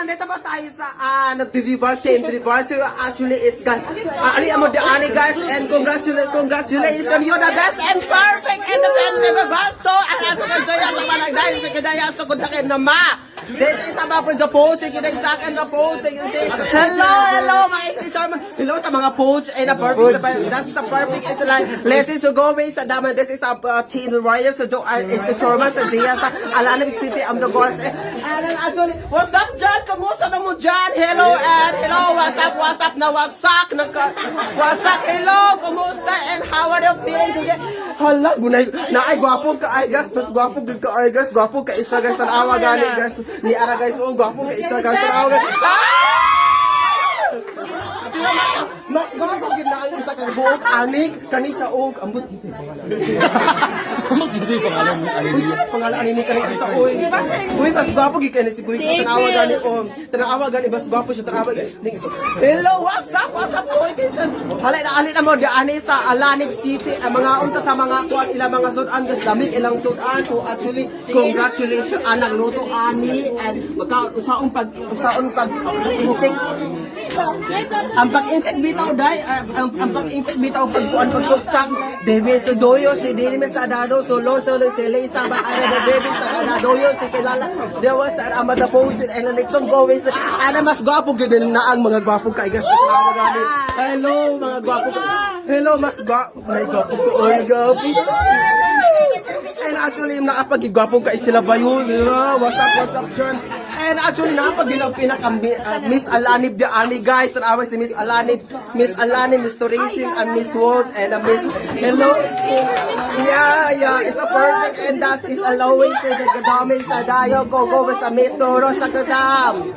nandito ba tayo sa nag-TV bar, TMT bar. So actually is guys, ali amo di ani guys, and congratulations, you're the best and perfect entertainment bar. So asa ka saya sa manang dahil sa kidaya sa kudakin na ma. This is about the posing, yung sa akin na posing. Hello, mga charm. Hello sa mga poach and a perfect. That's the perfect. It's like, let's to go away sa dama. This is a teen warrior. So, is the trauma sa Dia sa Alanib City. I'm the boss. And actually, what's up, John? Kamusta na mo, John? Hello, and hello, what's up, na wasak, hello, kamusta, and how are you feeling today? Hala, gunay, na ay gwapo ka ay guys, mas gwapo ka ay guys, gwapo ka isa guys, tanawa gani guys, ni ara guys, oh gwapo ka isa guys, tanawa guys. Mas gwapo gid na ang isa ka buok anik kani sa og ambot gisay pangalan. Ambot gisay pangalan ni ani. Pangalan ani ni kani isa oy. Uy, mas gwapo gid kani si Kuy, tanawa gani oh, tanawa gani mas gwapo siya tanawa. Hello, what's up Kuy? Halay na mo di ani sa Alanib City, ang mga unta sa mga kuan ilang mga sudan guys, damit ilang sudan. So actually, congratulations anang luto ani and magkaon pag insect. Ang pag-insect bitaw dai, ang pag-insect bitaw pagkuan pagsuksang debe sa doyo si dili mesadado solo si Lisa ba ana de debe sa doyo si kilala dewa sa amada post and election goes ana mas gwapo gid na ang mga gwapo kay guys tawag gani. Hello mga gwapo, hello mas gwapo may gwapo ko oy gwapo. And actually nakapagigwapo ka sila ba yun? What's up John? And actually napaginaw Miss Alanib di ani guys, tanawa si Miss Alanib, Miss Tourism and Miss World and Miss hello. Yeah, it's a perfect and that is allowing sa gadami sa dayo go sa Miss Toro sa kadam.